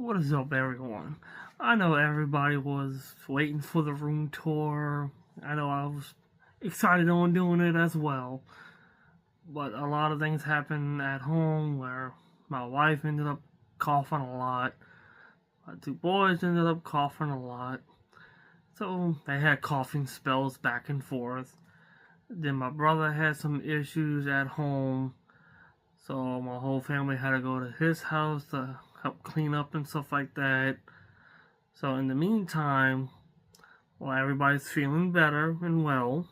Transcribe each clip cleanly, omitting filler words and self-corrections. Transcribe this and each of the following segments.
What is up, everyone? I know everybody was waiting for the room tour. I know I was excited on doing it as well. But a lot of things happened at home where my wife ended up coughing a lot. My two boys ended up coughing a lot. So they had coughing spells back and forth. Then my brother had some issues at home. So my whole family had to go to his house to help clean up and stuff like that. So in the meantime, while everybody's feeling better and well,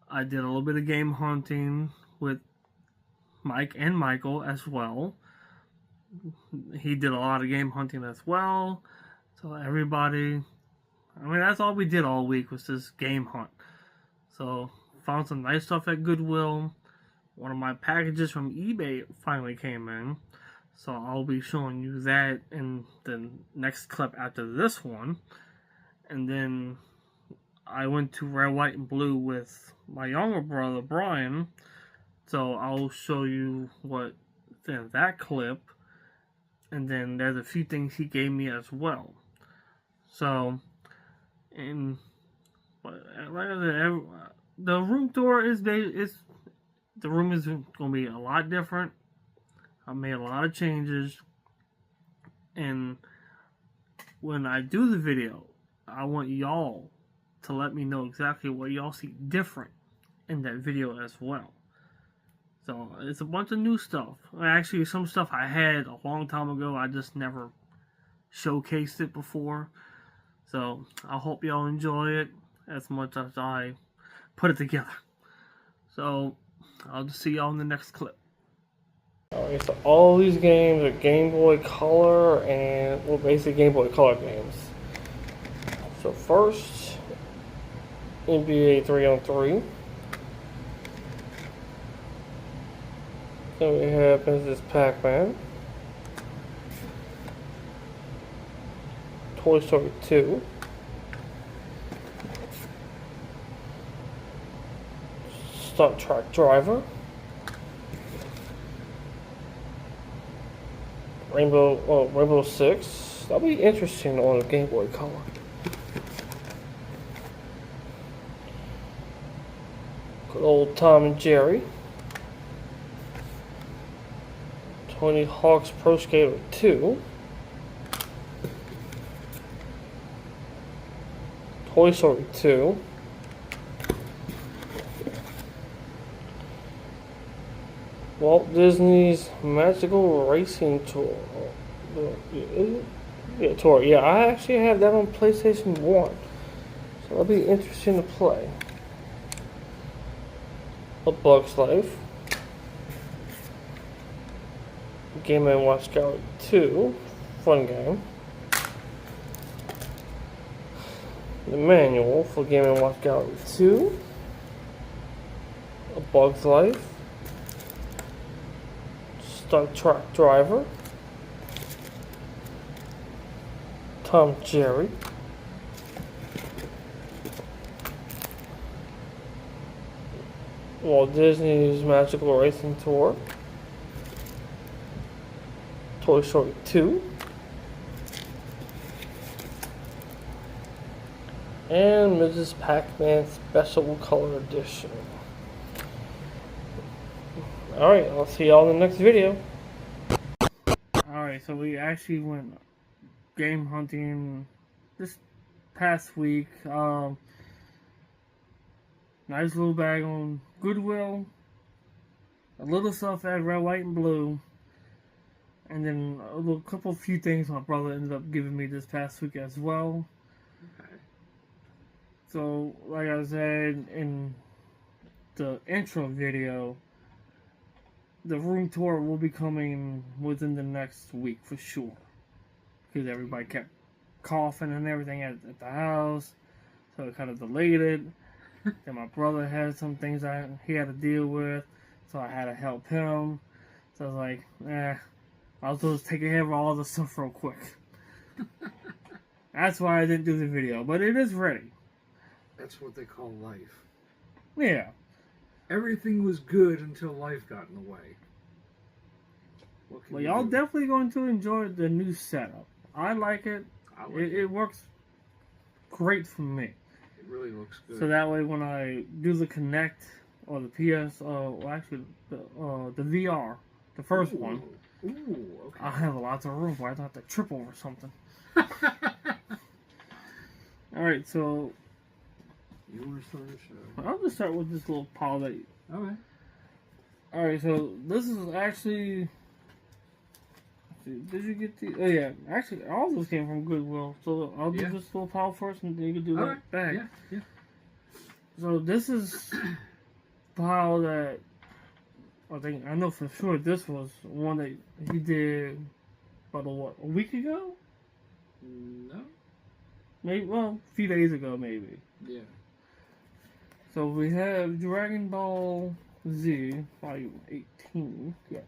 I did a little bit of game hunting with Mike and Michael as well. He did a lot of game hunting as well. So everybody, that's all we did all week was just game hunt. So found some nice stuff at Goodwill. One of my packages from eBay finally came in. So I'll be showing you that in the next clip after this one. And then I went to Red, White, and Blue with my younger brother, Brian. So I'll show you what in that clip. And then there's a few things he gave me as well. So, like I said, the room tour the room is going to be a lot different. I made a lot of changes, and when I do the video, I want y'all to let me know exactly what y'all see different in that video as well. So it's a bunch of new stuff. Actually, some stuff I had a long time ago, I just never showcased it before. So I hope y'all enjoy it as much as I put it together. So I'll just see y'all in the next clip. Alright, so all these games are Game Boy Color and, well, basically Game Boy Color games. So first, NBA 3-on-3. Then we have Mrs. Pac-Man. Toy Story 2. Stunt Track Driver. Rainbow Six. That'll be interesting on a Game Boy Color. Good old Tom and Jerry. Tony Hawk's Pro Skater 2. Toy Story 2. Walt Disney's Magical Racing Tour. Tour. Yeah, I actually have that on PlayStation 1. So it'll be interesting to play. A Bug's Life. Game & Watch Gallery 2. Fun game. The manual for Game & Watch Gallery 2. A Bug's Life. Stunt Track Driver. Tom Jerry. Walt Disney's Magical Racing Tour. Toy Story 2. And Mrs. Pac-Man Special Color Edition. Alright, I'll see y'all in the next video. Alright, so we actually went game hunting this past week. Nice little bag on Goodwill. A little stuff at Red, White, and Blue. And then a few things my brother ended up giving me this past week as well. Okay. So, like I said in the intro video, the room tour will be coming within the next week for sure. Because everybody kept coughing and everything at the house. So it kind of delayed it. Then my brother had some things he had to deal with. So I had to help him. So I was like, I'll just take care of all the stuff real quick. That's why I didn't do the video. But it is ready. That's what they call life. Yeah. Everything was good until life got in the way. What can But you y'all do? definitely going to enjoy the new setup. I like it. I like It works great for me. It really looks good. So that way, when I do the Connect or the PS, well, actually the VR, the first one, Ooh, okay. I have lots of room where I don't have to trip over something. All right, so You want to start the show? I'll just start with this little pile that. Okay. All right, so this is actually. Did you get the? Oh yeah, actually, all of this came from Goodwill. So I'll do Yeah. this little pile first, and then you can do Okay. that back. Yeah, yeah. So this is pile that I know for sure this was one that he did about a week ago, No? maybe a few days ago maybe. Yeah. So we have Dragon Ball Z Volume 18. Yeah,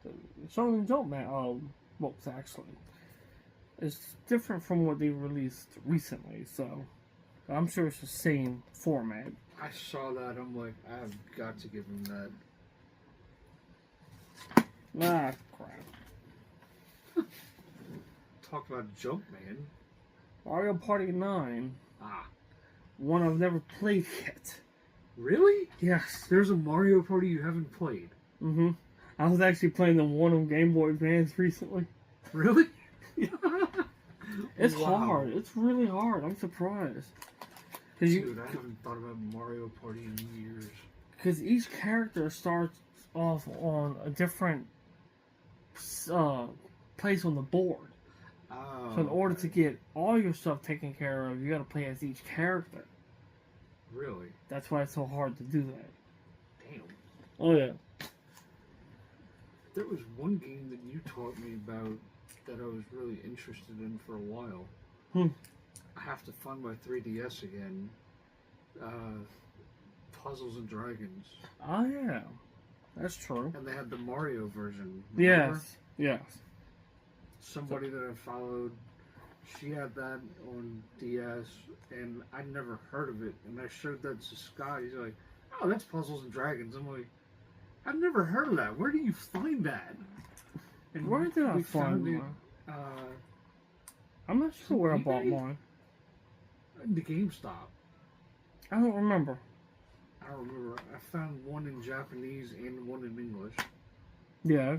the Shonen Jump books actually. It's different from what they released recently, so I'm sure it's the same format. I saw that. I'm like, I've got to give him that. Ah, crap. Talk about Jumpman. Mario Party 9, Ah. one I've never played yet. Really? Yes. There's a Mario Party you haven't played. Mm-hmm. I was actually playing the one on Game Boy Advance recently. Really? It's Wow. hard. It's really hard. I'm surprised. Dude, I haven't thought about Mario Party in years. Because each character starts off on a different place on the board. Oh, So in order to get all your stuff taken care of, you got to play as each character. Really? That's why it's so hard to do that. Damn. Oh yeah. There was one game that you taught me about that I was really interested in for a while. I have to find my 3DS again. Puzzles and Dragons. Oh yeah. That's true. And they had the Mario version. Remember? Yes. Yes. Somebody that I followed, she had that on DS, and I'd never heard of it. And I showed that to Scott. He's like, "Oh, that's Puzzles and Dragons." I'm like, "I've never heard of that. Where do you find that?" And Where did I we find found one? it? I'm not sure where I eBay? bought mine. The GameStop. I don't remember. I don't remember. I found one in Japanese and one in English, Yeah.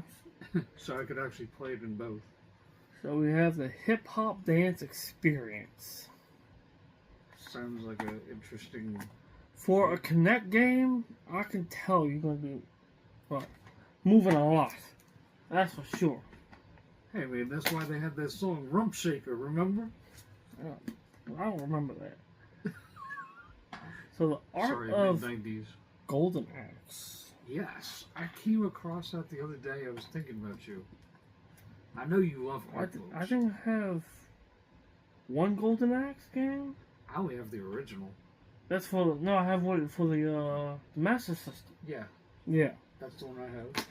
so I could actually play it in both. So we have the Hip Hop Dance Experience. Sounds like an interesting. For a Connect game, I can tell you're going to be moving a lot. That's for sure. Hey man, that's why they had that song "Rump Shaker." Remember? I don't remember that. So the Art Sorry, of mid-90s. Golden Axe. Yes, I came across that the other day. I was thinking about you. I know you love art books. I didn't have one Golden Axe game. I only have the original. That's for no. I have one for the Master System. Yeah, Yeah. that's the one I have.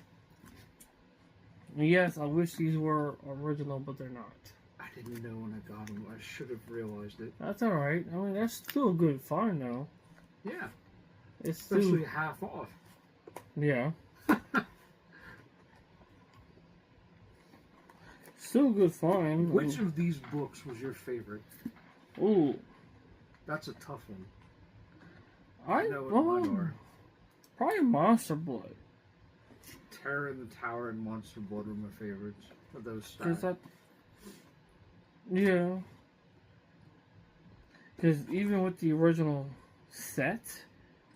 Yes, I wish these were original, but they're not. I didn't know when I got them. I should have realized it. That's all right. I mean, that's still a good find, though. Yeah, It's especially still, half off. yeah, still a good find. Which of these books was your favorite? Ooh, That's a tough one. I know what mine are. probably Monster Blood, Terror in the Tower and Monster Blood were my favorites of those cause styles. yeah, cause even with the original set,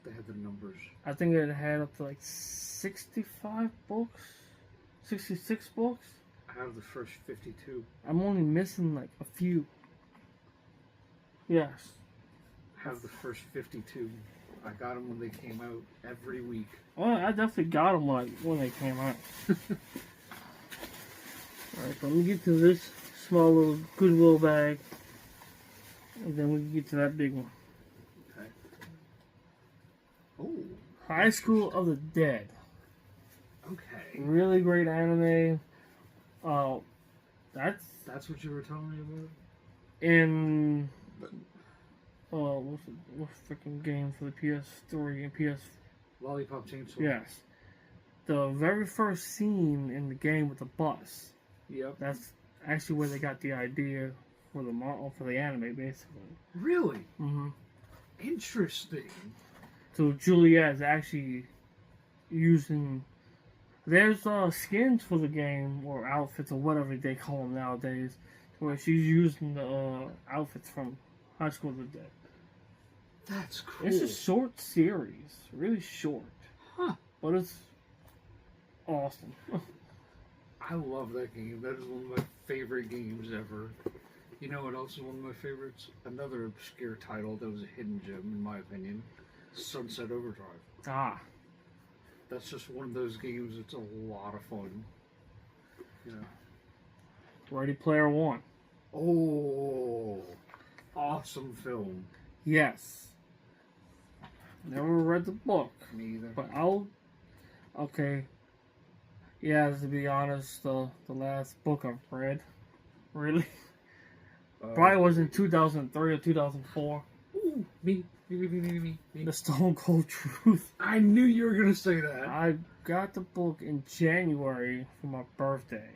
They had the numbers. I think it had up to like 65 books, 66 books. I have the first 52. I'm only missing like a few. Yes. I have the first 52. I got them when they came out every week. Well, I definitely got them when they came out. Alright, so let me get to this small little Goodwill bag. And then we can get to that big one. Okay. Oh. High School of the Dead. Okay. Really great anime. That's what you were telling me about? In what's the freaking game for the PS3 and PS? Lollipop Chainsaw. Yes. the very first scene in the game with the bus. Yep. That's actually where they got the idea for the for the anime, basically. Really? Mm-hmm. Interesting. So Juliet is actually using. There's skins for the game or outfits or whatever they call them nowadays, where she's using the outfits from High School of the Dead. That's cool. It's a short series, really short, but it's awesome. I love that game. That is one of my favorite games ever. You know what else is one of my favorites? Another obscure title that was a hidden gem, in my opinion. Sunset Overdrive. Ah, That's just one of those games that's a lot of fun. You know. Ready Player One. Oh, awesome film. Yes. Never read the book, Me either. but okay. Yeah, to be honest, the last book I've read, really, probably was in 2003 or 2004. Ooh, me. The Stone Cold Truth. I knew you were gonna say that. I got the book in January for my birthday,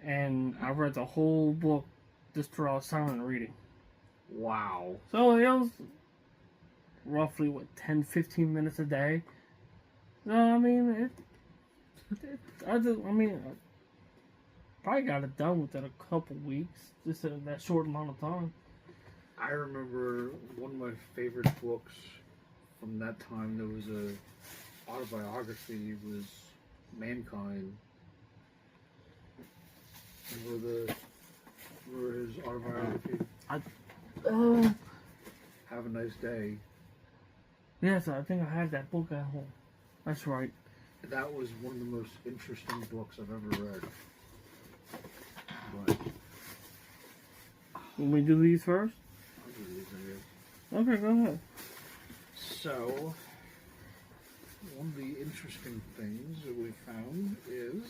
and I read the whole book just throughout silent reading. Wow. So it was roughly 10-15 minutes a day. So I mean, I probably got it done within a couple weeks, just in that short amount of time. I remember one of my favorite books from that time. There was a autobiography. Was Mankind. Remember his autobiography? Have a Nice Day. Yes, I think I had that book at home. That's right. That was one of the most interesting books I've ever read. But When we do these first? I'll do these, I guess. Okay, go ahead. So, one of the interesting things that we found is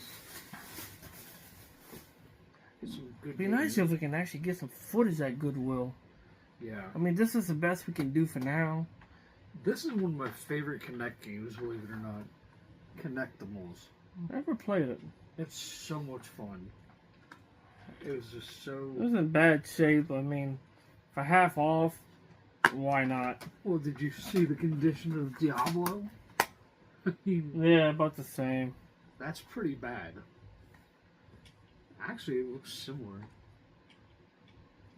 some good It'd be games. nice if we can actually get some footage at Goodwill. Yeah. I mean, this is the best we can do for now. This is one of my favorite Connect games, believe it or not. Connectimals. Never played it. It's so much fun. It was just so... It was in bad shape. I mean, for half off, why not? Well, did you see the condition of Diablo? I mean, Yeah, about the same. that's pretty bad. Actually, it looks similar.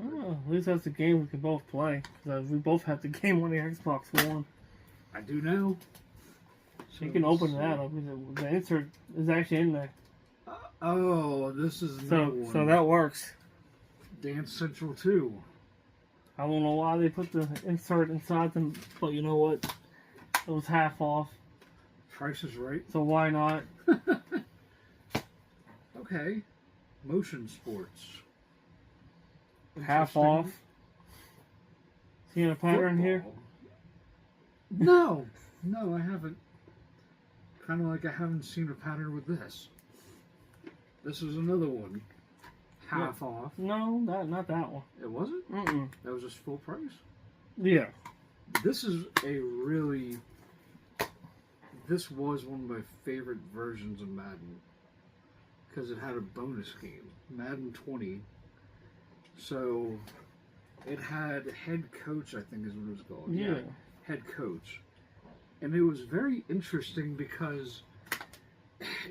Oh, at least that's a game we can both play. Because we both have the game on the Xbox One. I do now. So you can open that up. The insert is actually in there. Oh, this is So, another one. so that works. Dance Central 2. I don't know why they put the insert inside them, but you know what? It was half off. Price is Right. So why not? Okay. Motion Sports. Half Interesting. off. Seeing a pattern here? Football. No, I haven't. Kind of like I haven't seen a pattern with this. This was another one. Half off. No, not that one. It wasn't? Mm-mm. That was just full price? Yeah. This is a really... This was one of my favorite versions of Madden. Because it had a bonus game. Madden 20. So, it had head coach, I think is what it was called. Yeah. Head coach. And it was very interesting because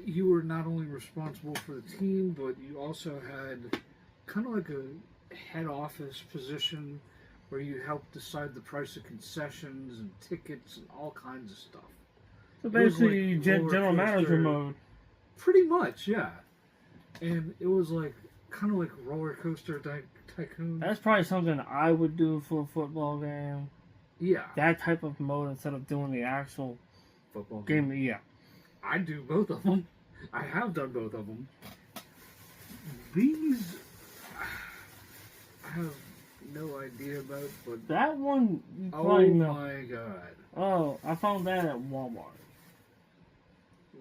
you were not only responsible for the team, but you also had kind of like a head office position where you helped decide the price of concessions and tickets and all kinds of stuff. So It was basically, like general roller manager coaster. mode. Pretty much, yeah. And it was like kind of like roller coaster tycoon. That's probably something I would do for a football game. Yeah, That type of mode instead of doing the actual football game. Yeah. I do both of them. I have done both of them. These, I have no idea about, but That one, you oh probably know. my god. Oh, I found that at Walmart.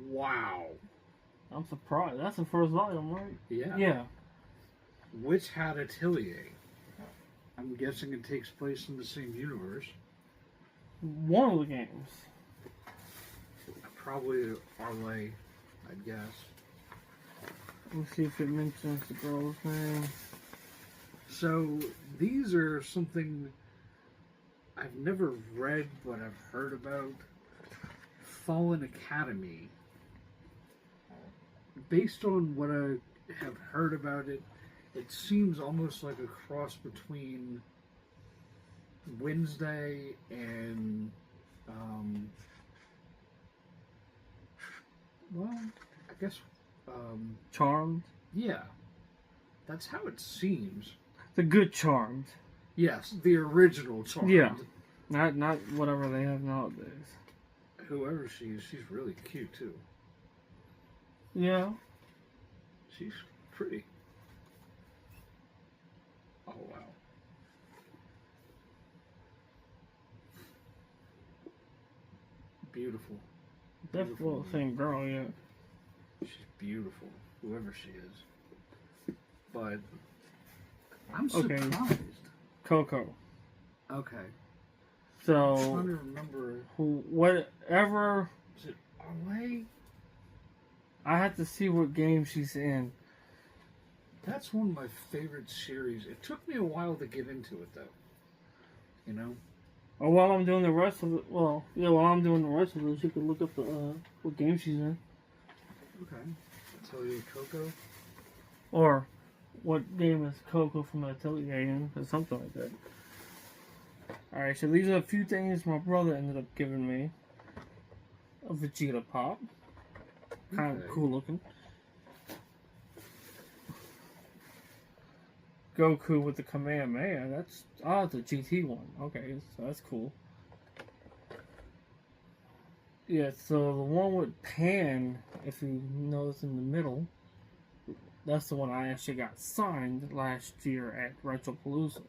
Wow. I'm surprised. That's the first item, right? Yeah. Yeah. Witch Hat Atelier. I'm guessing it takes place in the same universe. One of the games. I'm probably Arlay, I'd guess. Let's see if it mentions the girl's name. So these are something I've never read, but I've heard about. Fallen Academy. Based on what I have heard about it, it seems almost like a cross between Wednesday and, well, I guess, Charmed? yeah, that's how it seems. The good Charmed. Yes, the original Charmed. Yeah. Not whatever they have nowadays. Whoever she is, she's really cute too. Yeah. She's pretty. Oh, wow. Beautiful. Definitely the same girl, yeah. She's beautiful, whoever she is. But I'm Okay. surprised. Coco. Okay. I'm So, trying to remember. whatever. Is it Arlay? I have to see what game she's in. That's one of my favorite series. It took me a while to get into it, though. You know? Or while I'm doing the rest of it, while I'm doing the rest of this, you can look up the what game she's in. Okay. I'll tell you, Coco. Or what game is Coco from Atelier in, or something like that. Alright, so these are a few things my brother ended up giving me. A Vegeta Pop. Kind of Okay. cool looking. Goku with the Kamehameha. That's the GT one. Okay, so that's cool. Yeah, so the one with Pan, if you notice in the middle, that's the one I actually got signed last year at Retropalooza.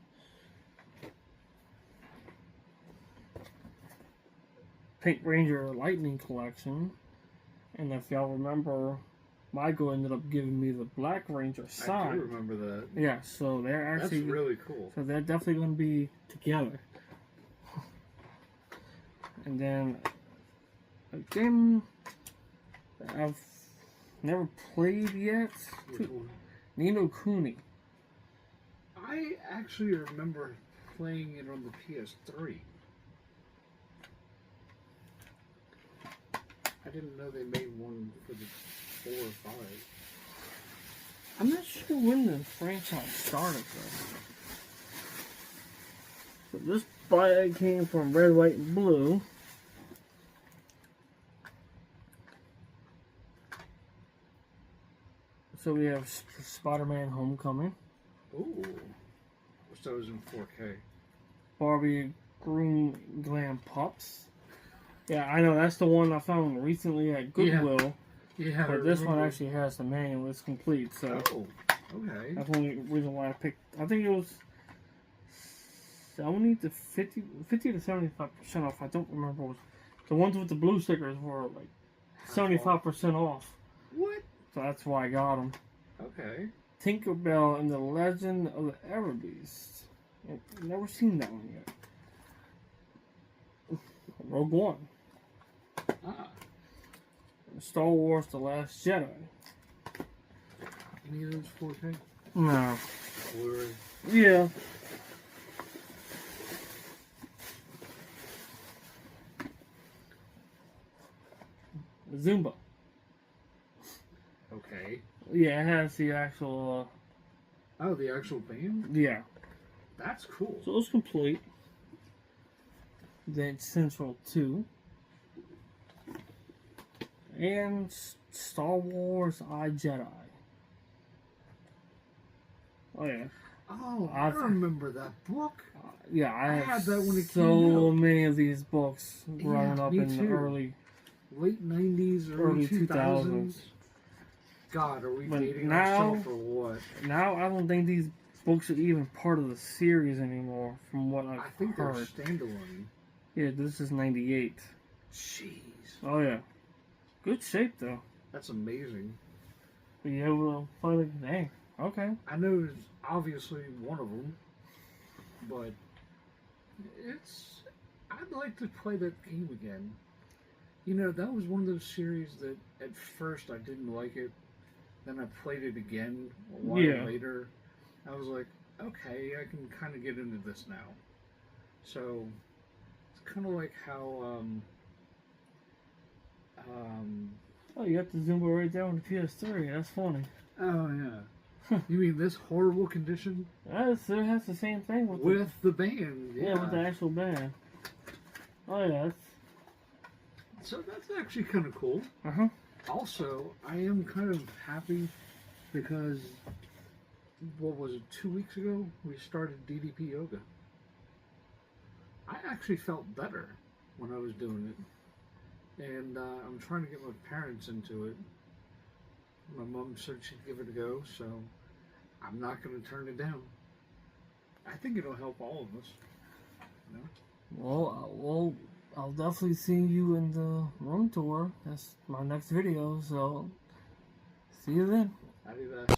Pink Ranger Lightning Collection. And if y'all remember, Michael ended up giving me the Black Ranger I sign. do remember that. Yeah, so they're That's actually really cool. so they're definitely going to be together. And then a game that I've never played yet, Which one? Nino Kuni. I actually remember playing it on the PS3. I didn't know they made one for the 4 or 5. I'm not sure when the franchise started though. So this bag came from Red, White, and Blue. So we have Spider-Man Homecoming, Ooh. Wish that was in 4K. Barbie Groom Glam Pups. Yeah, I know, that's the one I found recently at Goodwill. Yeah, But this one actually has the manual, it's complete, so Oh, okay. that's the only reason why I picked. I think it was 70 to 50 to 75% off. I don't remember. The ones with the blue stickers were like 75% off. What? So that's why I got them. Okay. Tinkerbell and the Legend of the Everbeast. I've never seen that one yet. Rogue One. Ah. Star Wars The Last Jedi. Any of those 4K? No. Blu-ray? Yeah. Zumba. Okay. Yeah, it has the actual, Oh, the actual band? yeah. That's cool. So it's complete. Then Central 2. And Star Wars iJedi. Oh, yeah. Oh, I I've- remember that book. Yeah, I I had that when it so came out. many of these books growing Yeah, up me in the too. early. Late 90s, early 2000s. 2000s. God, are we But dating now- ourselves or what? Now I don't think these books are even part of the series anymore, from what I've I think they're heard. standalone. Yeah, this is 98. Jeez. Oh yeah, good shape though. That's amazing. But yeah, we'll find a dang. Okay. I know it's obviously one of them, but I'd like to play that game again. You know, that was one of those series that at first I didn't like it. Then I played it again a while Yeah. later. I was like, okay, I can kind of get into this now. So it's kind of like how um, Oh, you got the Zumba right there on the PS3. That's funny. oh yeah. You mean this horrible condition It has the same thing with with the band? yeah, with the actual band. Oh yeah, So that's actually kind of cool. uh-huh. Also, I am kind of happy because what was it, 2 weeks ago we started DDP yoga. I actually felt better when I was doing it, and I'm trying to get my parents into it. My mom said she'd give it a go, so I'm not going to turn it down. I think it'll help all of us. You know? Well, I'll definitely see you in the room tour. That's my next video, so see you then. Adidas.